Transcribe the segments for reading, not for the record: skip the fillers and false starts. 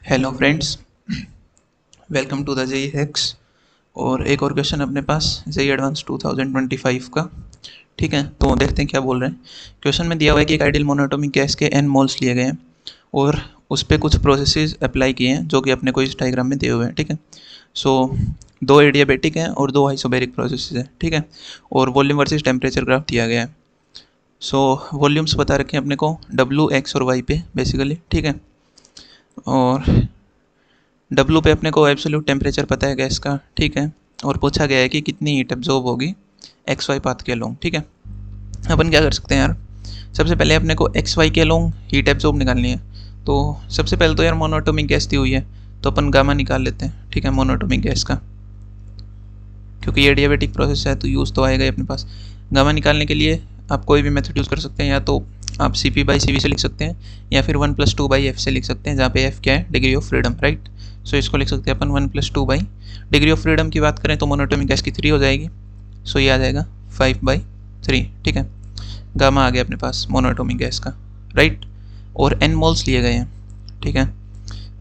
Hello friends, welcome to the JEE hacks. और एक और क्वेश्चन अपने पास जेई एडवांस 2025 का। ठीक है, तो देखते हैं क्या बोल रहे हैं। क्वेश्चन में दिया हुआ है कि एक आइडियल मोनोटोमिक गैस के एन मोल्स लिए गए हैं और उस पर कुछ प्रोसेसेस अप्लाई किए हैं जो कि अपने को इस डायग्राम में दिए हुए हैं। ठीक है, सो दो एडियाबेटिक हैं और दो आइसोबैरिक प्रोसेसेस हैं। ठीक है, और वॉल्यूम वर्सेस टेम्परेचर ग्राफ दिया गया है। सो वॉल्यूम्स बता रखे हैं अपने को डब्ल्यू एक्स और वाई पे बेसिकली। ठीक है, और डब्लू पे अपने को एब्सोल्यूट टेम्परेचर पता है गैस का। ठीक है, और पूछा गया है कि कितनी हीट एब्जॉर्ब होगी एक्स वाई पाथ के लॉन्ग। ठीक है, अपन क्या कर सकते हैं यार, सबसे पहले अपने को एक्स वाई के लॉन्ग हीट एब्जॉर्ब निकालनी है। तो सबसे पहले तो यार मोनोटोमिक गैस दी हुई है, तो अपन गामा निकाल लेते हैं। ठीक है, मोनोटोमिक गैस का, क्योंकि ये एडियाबेटिक प्रोसेस है तो यूज़ तो आएगा ही अपने पास। गामा निकालने के लिए आप कोई भी मेथड यूज़ कर सकते हैं, या तो आप C P by C V से लिख सकते हैं या फिर 1+2/f से लिख सकते हैं, जहाँ पे f क्या है, डिग्री ऑफ फ्रीडम। राइट, सो इसको लिख सकते हैं अपन 1+2/, डिग्री ऑफ फ्रीडम की बात करें तो मोनोटोमिक गैस की 3 हो जाएगी। सो ये आ जाएगा 5/3। ठीक है, गामा आ गया अपने पास मोनोटोमिक गैस का। राइट, और n मोल्स लिए गए हैं। ठीक है,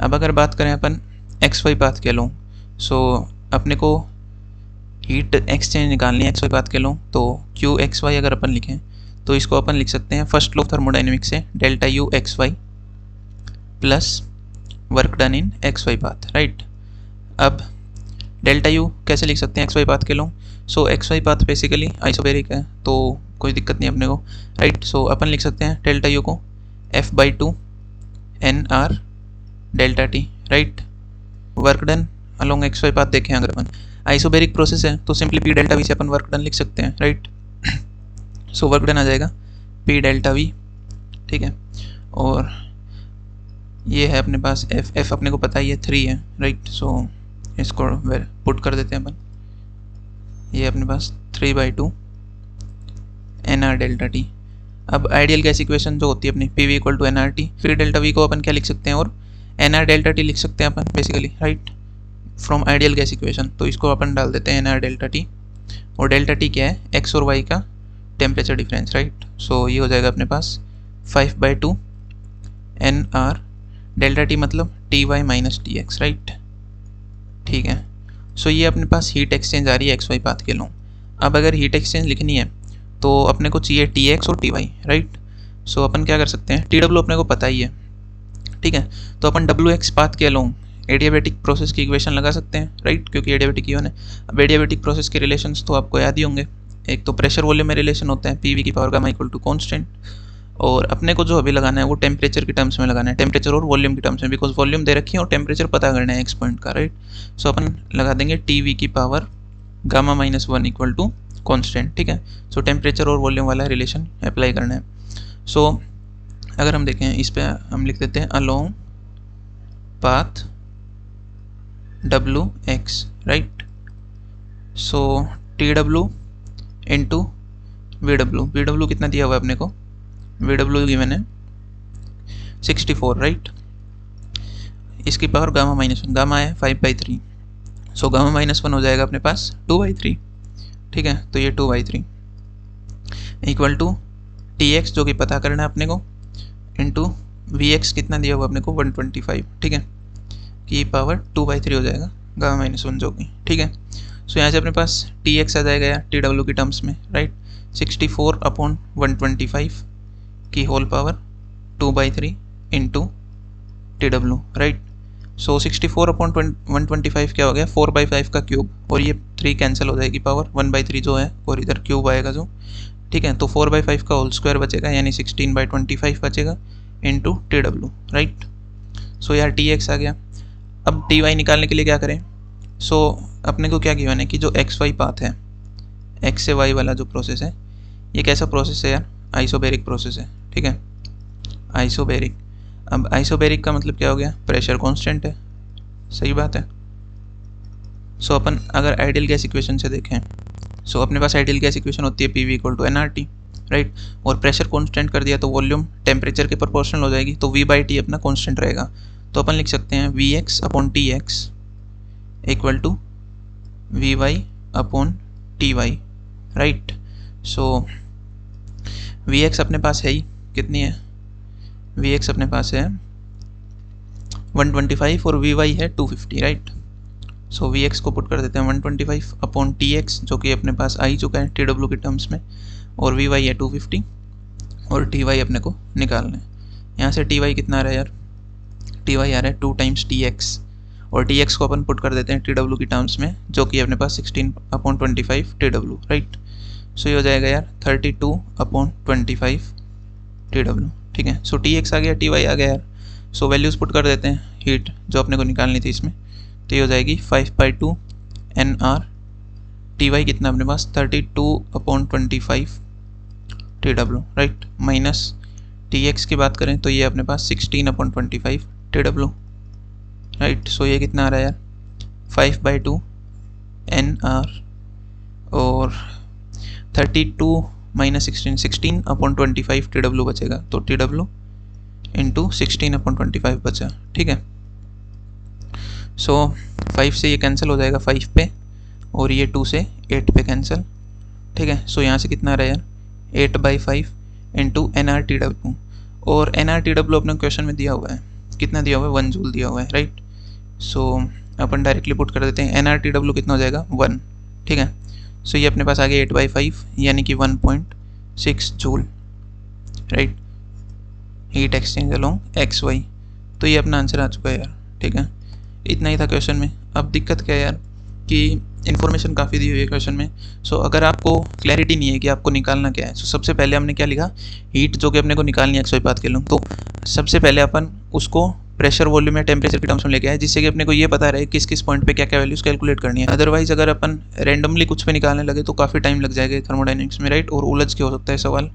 अब अगर बात करें अपन एक्स वाई पाथ के लूँ, सो अपने को हीट एक्सचेंज निकालनी है एक्स वाई पाथ के लूँ, तो क्यू एक्स वाई अगर अपन लिखें तो इसको अपन लिख सकते हैं फर्स्ट लॉ ऑफ थर्मोडाइनमिक्स से delta U X Y plus work done in X Y path. Right, अब डेल्टा यू कैसे लिख सकते हैं एक्स वाई पाथ के law, so X Y path basically isobaric है तो कोई दिक्कत नहीं अपने को। राइट, सो अपन लिख सकते हैं डेल्टा यू को f/2 N R delta T. Right, work done along x Y path देखें अगर अपन, आइसोबेरिक प्रोसेस है तो सिंपली पी डेल्टा वी से अपन वर्क डन लिख सकते हैं। राइट, सो वर्क डन आ जाएगा पी डेल्टा वी। ठीक है, और ये है अपने पास एफ अपने को पता ही है 3 है। राइट, सो इसको पुट कर देते हैं अपन, ये अपने पास 3/2 एन आर डेल्टा टी। अब आइडियल गैस इक्वेशन जो होती है अपनी P V equal to N R T, फिर डेल्टा वी को अपन क्या लिख सकते हैं, और एन आर डेल्टा टी लिख सकते हैं अपन basically. Right, from ideal gas equation, तो इसको अपन डाल देते हैं एन आर डेल्टा टी, और डेल्टा टी क्या है, एक्स और वाई का टेम्परेचर डिफरेंस। राइट, सो ये हो जाएगा अपने पास 5/2 एन आर डेल्टा टी मतलब T Y minus T X. Right, ठीक है, सो ये अपने पास हीट एक्सचेंज आ रही है एक्स वाई पाथ के लॉ। अब अगर हीट एक्सचेंज लिखनी है तो अपने को चाहिए टी एक्स और टी वाई। राइट, सो अपन क्या कर सकते हैं, टी डब्ल्यू अपने को पता ही है। ठीक है, तो अपन डब्ल्यू एक्स पाथ के लॉन्ग एडियाबेटिक प्रोसेस की इक्वेशन लगा सकते हैं। राइट, क्योंकि एडियाबेटिक इवन है। अब एडियाबेटिक प्रोसेस के रिलेशंस तो आपको याद ही होंगे, एक तो प्रेशर वॉल्यूम में रिलेशन होता है पी वी की power gamma equal to constant, और अपने को जो अभी लगाना है वो टेम्परेचर के टर्म्स में लगाना है, टेम्परेचर और वॉल्यूम के टर्म्स में, बिकॉज वॉल्यूम दे रखी है और टेम्परेचर पता करना है एक्स पॉइंट का। राइट, सो अपन लगा देंगे टी वी की power gamma -1 equal to constant. ठीक है, सो टेम्परेचर और वॉल्यूम वाला रिलेशन अप्लाई करना है। सो अगर हम देखें इस पर हम लिख देते हैं along path W X. Right, so T W into V W, V W कितना दिया हुआ है अपने को, वी डब्ल्यू गिवन है 64। राइट, इसकी पावर गामा -1, गामा है 5/3, सो गामा -1 हो जाएगा अपने पास 2/3। ठीक है, तो ये 2/3 इक्वल टू टी एक्स जो कि पता करना है अपने को, इंटू वी एक्स कितना दिया हुआ अपने को 125। ठीक है, की पावर 2/3 हो जाएगा गामा -1 जो कि। ठीक है, सो यहाँ से अपने पास टी एक्स आ जाएगा यार टी डब्ल्यू की टर्म्स में। राइट, 64/125 की whole power 2/3 into T W. Right, so 64/125 क्या हो गया, 4/5 का क्यूब, और ये 3 कैंसिल हो जाएगी पावर 1/3 जो है, और इधर क्यूब आएगा जो। ठीक है, तो 4/5 का होल स्क्वायर बचेगा, यानी 16/25 बचेगा इंटू टी डब्ल्यू। राइट, सो यार टी एक्स आ गया। अब टी वाई निकालने के लिए क्या करें, सो अपने को क्या गिवन है कि जो एक्स वाई पाथ है, एक्स से वाई वाला जो प्रोसेस है, ये कैसा प्रोसेस है यार, आइसोबेरिक प्रोसेस है। ठीक है, आइसोबेरिक। अब आइसोबेरिक का मतलब क्या हो गया, प्रेशर कांस्टेंट है। सही बात है। सो अपन अगर आइडियल गैस इक्वेशन से देखें, सो अपने पास आइडियल गैस इक्वेशन होती है P V equal to N R T. Right, और प्रेशर कांस्टेंट कर दिया तो वॉल्यूम टेम्परेचर के प्रोपोर्शनल हो जाएगी, तो v/t अपना कांस्टेंट रहेगा। तो अपन लिख सकते हैं V x upon T x equal to V y upon T y. Right, so V x अपने पास है ही, कितनी है, वी एक्स अपने पास है 125 और वी वाई है 250, राइट। सो वी एक्स को पुट कर देते हैं 125 अपॉन टी एक्स, जो कि अपने पास आ ही चुका है टी डब्ल्यू के टर्म्स में, और वी वाई है 250 और टी वाई अपने को निकालना है। यहाँ से टी वाई कितना आ रहा है यार, टी वाई आ रहा है 2 टाइम्स टी एक्स, और टी एक्स को अपन पुट कर देते हैं टी डब्ल्यू की टर्म्स में, जो कि अपने पास 16/25 टी डब्ल्यू, राइट। सो ये हो जाएगा यार 32/25 टी डब्ल्यू, ठीक है। सो टी एक्स आ गया, टी वाई आ गया यार। सो वैल्यूज़ पुट कर देते हैं हीट जो अपने को निकालनी थी इसमें, तो ये हो जाएगी 5/2 एन आर, टी वाई कितना अपने पास 32/25 T W, right, minus T x की बात करें तो ये अपने पास 16/25 टी डब्ल्यू, राइट। सो ये कितना आ रहा है यार 5/2 एन आर, और 32 माइनस 16/25 टी डब्ल्यू बचेगा, तो टी डब्ल्यू इंटू 16/25 बचा, ठीक है। सो 5 से ये कैंसिल हो जाएगा 5 पे, और ये 2 से 8 पे कैंसिल, ठीक है। सो यहाँ से कितना आ रहा है यार 8/5 into N R T W, और एन आर टी डब्ल्यू अपने क्वेश्चन में दिया हुआ है, कितना दिया हुआ है 1 जूल दिया हुआ है, राइट। सो अपन डायरेक्टली पुट कर देते हैं एन आर टी डब्ल्यू कितना हो जाएगा 1, ठीक है। सो ये अपने पास आ गया 8/5 यानी कि 1.6 joule, right, heat exchange along x y. तो ये अपना आंसर आ चुका है यार, ठीक है। इतना ही था क्वेश्चन में। अब दिक्कत क्या है यार कि इन्फॉर्मेशन काफ़ी दी हुई है क्वेश्चन में। सो अगर आपको क्लैरिटी नहीं है कि आपको निकालना क्या है, सो सबसे पहले हमने क्या लिखा, हीट जो कि अपने को निकालनी है एक्स वाई पाथ के लोग, तो सबसे पहले अपन उसको प्रेशर वॉल्यूम या टेम्परेचर के टर्म्स में लेके आए, जिससे कि अपने को ये पता रहे किस किस पॉइंट पे क्या क्या वैल्यूज कैलकुलेट करनी है। अदरवाइज अगर अपन रैंडमली कुछ पे निकालने लगे तो काफ़ी टाइम लग जाएगा थर्मोडाइनमिक्स में, राइट, और उलझ के हो सकता है सवाल,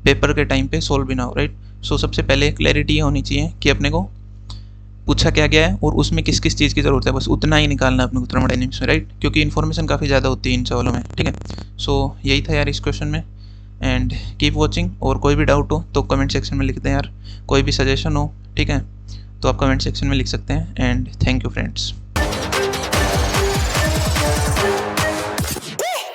पेपर के टाइम पे सोल्व भी ना हो, राइट। सो सबसे पहले क्लैरिटी होनी चाहिए कि अपने को पूछा क्या गया है और उसमें किस किस चीज़ की ज़रूरत है, बस उतना ही निकालना है अपने को थर्मोडाइनमिक्स में, राइट, क्योंकि इन्फॉर्मेशन काफ़ी ज़्यादा होती है इन सवालों में, ठीक है। सो यही था यार इस क्वेश्चन में, एंड कीप वॉचिंग। और कोई भी डाउट हो तो कमेंट सेक्शन में लिख दें यार, कोई भी सजेशन हो, ठीक है, तो आप कमेंट सेक्शन में लिख सकते हैं। And thank you friends.